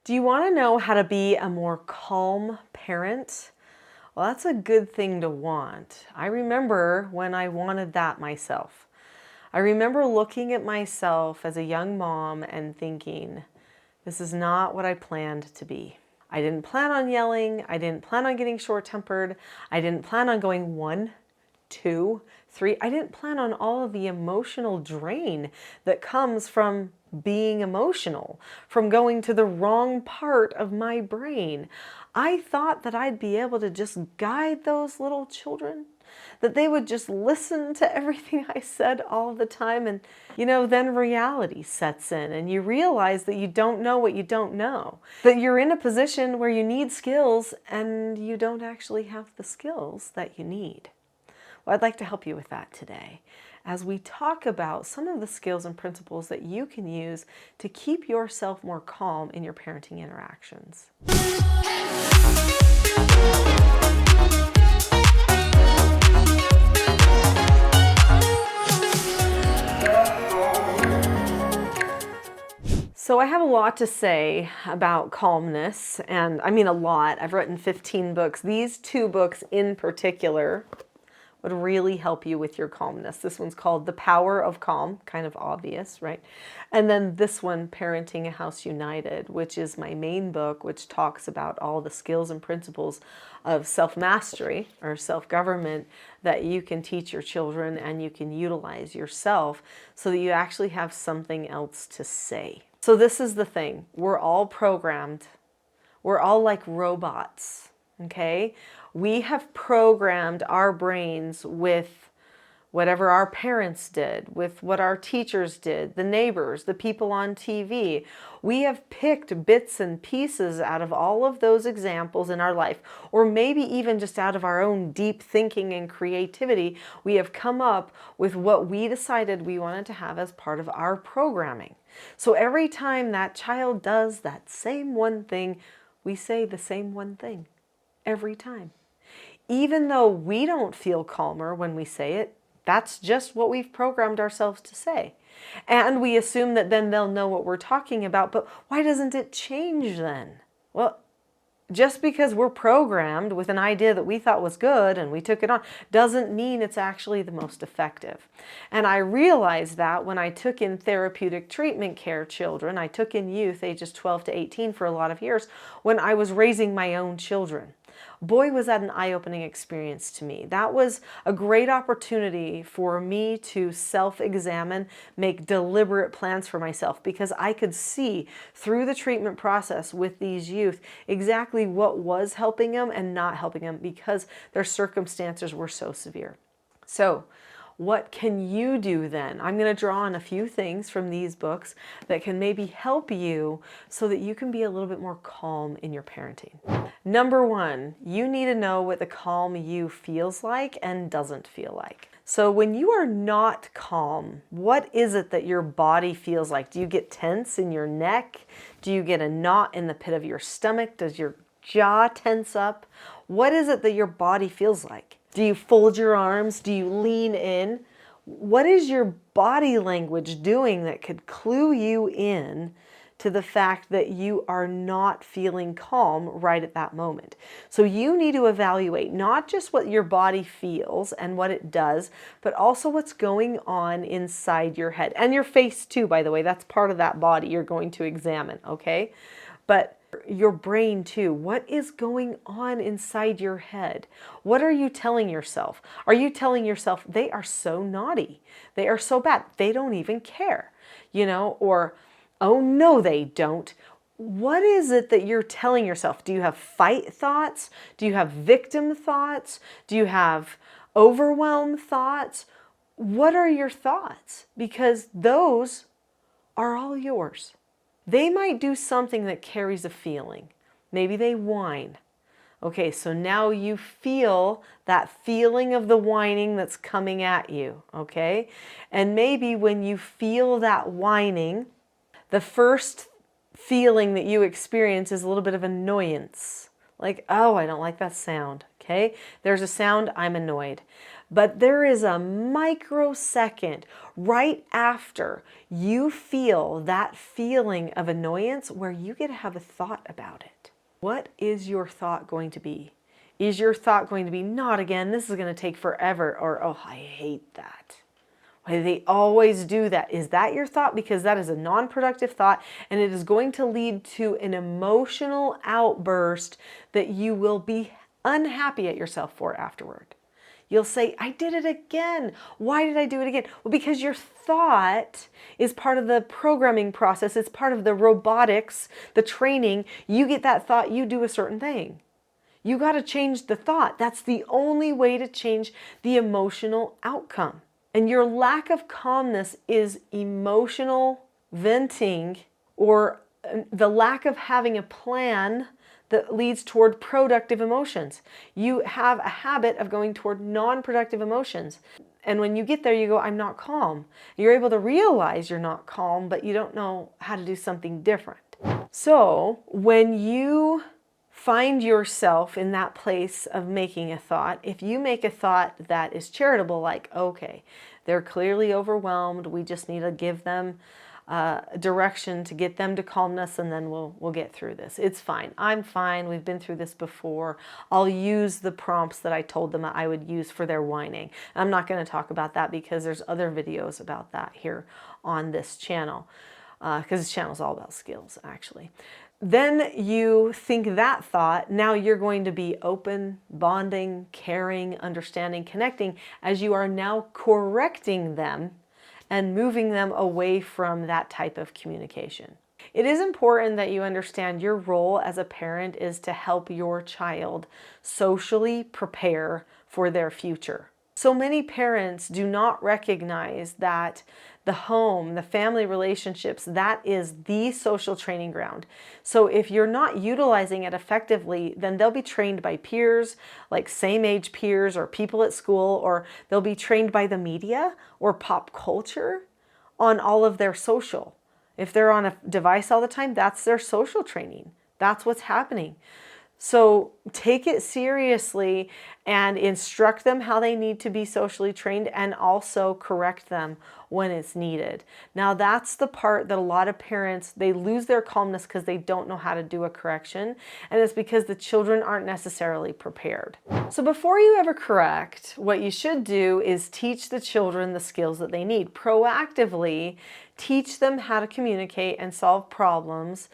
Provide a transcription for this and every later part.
Do you want to know how to be a more calm parent? Well, that's a good thing to want. I remember when I wanted that myself. I remember looking at myself as a young mom and thinking, this is not what I planned to be. I didn't plan on yelling. I didn't plan on getting short-tempered. I didn't plan on going 1, 2, 3. I didn't plan on all of the emotional drain that comes from being emotional, from going to the wrong part of my brain. I thought that I'd be able to just guide those little children, that they would just listen to everything I said all the time. And, then reality sets in and you realize that you don't know what you don't know, that you're in a position where you need skills and you don't actually have the skills that you need. Well, I'd like to help you with that today as we talk about some of the skills and principles that you can use to keep yourself more calm in your parenting interactions. So I have a lot to say about calmness, and I mean a lot. I've written 15 books. These 2 books in particular would really help you with your calmness. This one's called The Power of Calm, kind of obvious, right? And then this one, Parenting a House United, which is my main book, which talks about all the skills and principles of self-mastery or self-government that you can teach your children and you can utilize yourself so that you actually have something else to say. So this is the thing. We're all programmed. We're all like robots, okay? We have programmed our brains with whatever our parents did, with what our teachers did, the neighbors, the people on TV. We have picked bits and pieces out of all of those examples in our life, or maybe even just out of our own deep thinking and creativity. We have come up with what we decided we wanted to have as part of our programming. So every time that child does that same one thing, we say the same one thing every time. Even though we don't feel calmer when we say it, that's just what we've programmed ourselves to say. And we assume that then they'll know what we're talking about, but why doesn't it change then? Well, just because we're programmed with an idea that we thought was good and we took it on doesn't mean it's actually the most effective. And I realized that when I took in therapeutic treatment care children, I took in youth ages 12 to 18 for a lot of years when I was raising my own children. Boy, was that an eye-opening experience to me. That was a great opportunity for me to self-examine, make deliberate plans for myself, because I could see through the treatment process with these youth exactly what was helping them and not helping them because their circumstances were so severe. So, what can you do then? I'm going to draw on a few things from these books that can maybe help you so that you can be a little bit more calm in your parenting. Number 1, you need to know what the calm you feels like and doesn't feel like. So when you are not calm, what is it that your body feels like? Do you get tense in your neck? Do you get a knot in the pit of your stomach? Does your jaw tense up? What is it that your body feels like? Do you fold your arms? Do you lean in? What is your body language doing that could clue you in to the fact that you are not feeling calm right at that moment? So you need to evaluate not just what your body feels and what it does, but also what's going on inside your head and your face too, by the way. That's part of that body you're going to examine, okay? But your brain too. What is going on inside your head? What are you telling yourself? Are you telling yourself they are so naughty? They are so bad. They don't even care, or oh no, they don't. What is it that you're telling yourself? Do you have fight thoughts? Do you have victim thoughts? Do you have overwhelm thoughts? What are your thoughts? Because those are all yours. They might do something that carries a feeling. Maybe they whine. Okay, so now you feel that feeling of the whining that's coming at you, okay? And maybe when you feel that whining, the first feeling that you experience is a little bit of annoyance. Like, oh, I don't like that sound, okay? There's a sound, I'm annoyed. But there is a microsecond right after you feel that feeling of annoyance where you get to have a thought about it. What is your thought going to be? Is your thought going to be, not again, this is going to take forever, or, oh, I hate that? Why do they always do that? Is that your thought? Because that is a non-productive thought, and it is going to lead to an emotional outburst that you will be unhappy at yourself for afterward. You'll say, I did it again. Why did I do it again? Well, because your thought is part of the programming process. It's part of the robotics, the training. You get that thought, you do a certain thing. You got to change the thought. That's the only way to change the emotional outcome. And your lack of calmness is emotional venting, or the lack of having a plan that leads toward productive emotions. You have a habit of going toward non-productive emotions. And when you get there, you go, I'm not calm. You're able to realize you're not calm, but you don't know how to do something different. So when you find yourself in that place of making a thought, if you make a thought that is charitable, like, okay, they're clearly overwhelmed, we just need to give them direction to get them to calmness, and then we'll get through this. It's fine. I'm fine. We've been through this before. I'll use the prompts that I told them I would use for their whining. I'm not going to talk about that because there's other videos about that here on this channel, because this channel is all about skills, actually. Then you think that thought, now you're going to be open, bonding, caring, understanding, connecting, as you are now correcting them and moving them away from that type of communication. It is important that you understand your role as a parent is to help your child socially prepare for their future. So many parents do not recognize that the home, the family relationships, that is the social training ground. So if you're not utilizing it effectively, then they'll be trained by peers, like same age peers or people at school, or they'll be trained by the media or pop culture on all of their social. If they're on a device all the time, that's their social training. That's what's happening. So take it seriously and instruct them how they need to be socially trained, and also correct them when it's needed. Now that's the part that a lot of parents, they lose their calmness because they don't know how to do a correction, and it's because the children aren't necessarily prepared. So before you ever correct, what you should do is teach the children the skills that they need. Proactively teach them how to communicate and solve problems,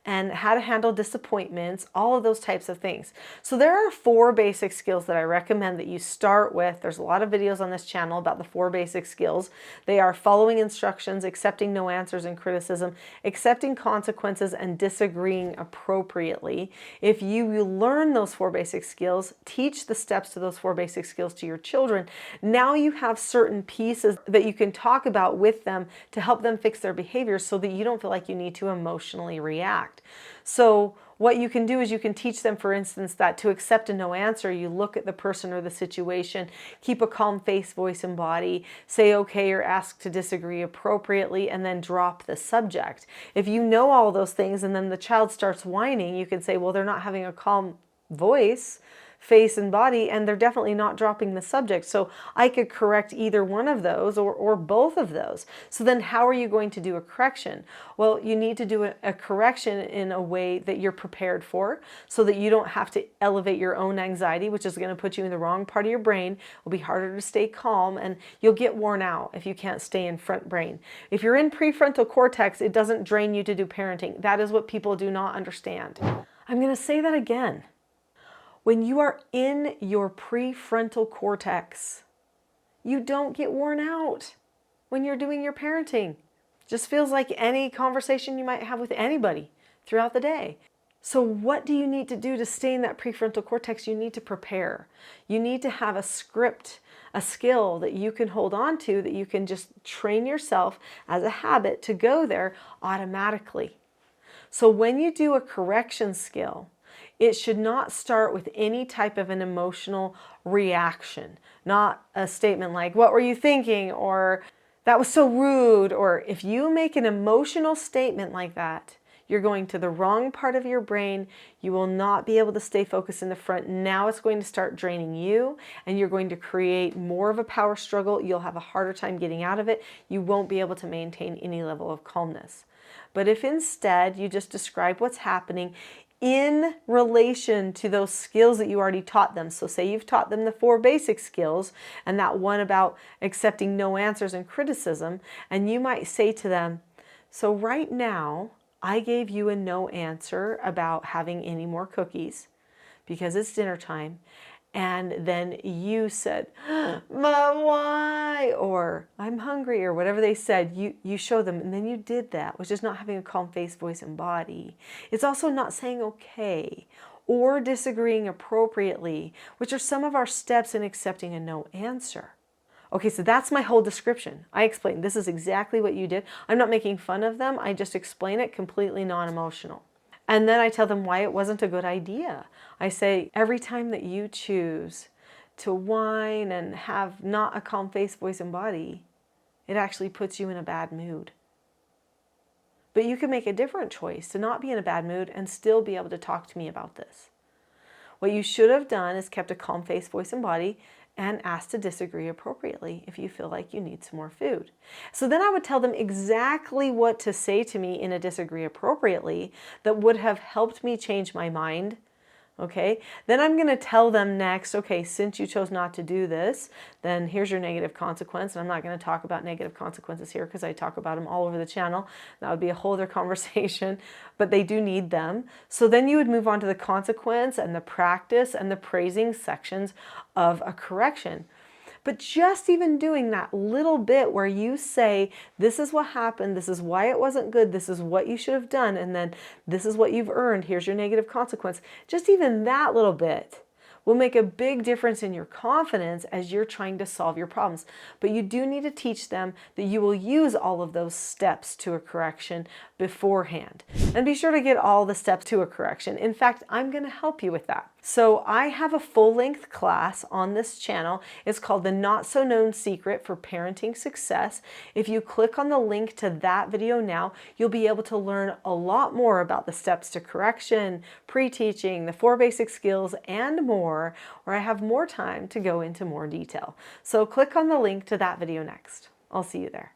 and how to handle disappointments, all of those types of things. So there are 4 basic skills that I recommend that you start with. There's a lot of videos on this channel about the 4 basic skills. They are following instructions, accepting no answers and criticism, accepting consequences, and disagreeing appropriately. If you learn those 4 basic skills, teach the steps to those 4 basic skills to your children, now you have certain pieces that you can talk about with them to help them fix their behaviors, so that you don't feel like you need to emotionally react. So what you can do is you can teach them, for instance, that to accept a no answer, you look at the person or the situation, keep a calm face, voice, and body, say okay or ask to disagree appropriately, and then drop the subject. If you know all those things and then the child starts whining, you can say, well, they're not having a calm voice, face, and body, and they're definitely not dropping the subject. So I could correct either one of those or both of those. So then how are you going to do a correction? Well, you need to do a correction in a way that you're prepared for, so that you don't have to elevate your own anxiety, which is going to put you in the wrong part of your brain. It will be harder to stay calm, and you'll get worn out if you can't stay in front brain. If you're in prefrontal cortex, it doesn't drain you to do parenting. That is what people do not understand. I'm going to say that again. When you are in your prefrontal cortex, you don't get worn out when you're doing your parenting. It just feels like any conversation you might have with anybody throughout the day. So what do you need to do to stay in that prefrontal cortex? You need to prepare. You need to have a script, a skill that you can hold on to, that you can just train yourself as a habit to go there automatically. So when you do a correction skill, it should not start with any type of an emotional reaction, not a statement like, what were you thinking? Or that was so rude. Or if you make an emotional statement like that, You're going to the wrong part of your brain. You will not be able to stay focused in the front. Now it's going to start draining you, and you're going to create more of a power struggle. You'll have a harder time getting out of it. You won't be able to maintain any level of calmness. But if instead you just describe what's happening in relation to those skills that you already taught them. So say you've taught them the 4 basic skills and that one about accepting no answers and criticism, and you might say to them, so right now I gave you a no answer about having any more cookies because it's dinner time. And then you said, but why? Or I'm hungry, or whatever they said. You show them, and then you did that, which is not having a calm face, voice, and body. It's also not saying okay or disagreeing appropriately, which are some of our steps in accepting a no answer. Okay, so that's my whole description. I explained this is exactly what you did. I'm not making fun of them. I just explain it completely non-emotional. And then I tell them why it wasn't a good idea. I say, every time that you choose to whine and have not a calm face, voice, and body, it actually puts you in a bad mood. But you can make a different choice to not be in a bad mood and still be able to talk to me about this. What you should have done is kept a calm face, voice, and body and asked to disagree appropriately if you feel like you need some more food. So then I would tell them exactly what to say to me in a disagree appropriately that would have helped me change my mind. Okay, then I'm going to tell them next, okay, since you chose not to do this, then here's your negative consequence. And I'm not going to talk about negative consequences here because I talk about them all over the channel. That would be a whole other conversation, but they do need them. So then you would move on to the consequence and the practice and the praising sections of a correction. But just even doing that little bit where you say, this is what happened, this is why it wasn't good, this is what you should have done, and then this is what you've earned, here's your negative consequence. Just even that little bit will make a big difference in your confidence as you're trying to solve your problems. But you do need to teach them that you will use all of those steps to a correction beforehand. And be sure to get all the steps to a correction. In fact, I'm going to help you with that. So I have a full-length class on this channel. It's called The Not So Known Secret for Parenting Success. If you click on the link to that video now, you'll be able to learn a lot more about the steps to correction, pre-teaching, the 4 basic skills, and more, where I have more time to go into more detail. So click on the link to that video next. I'll see you there.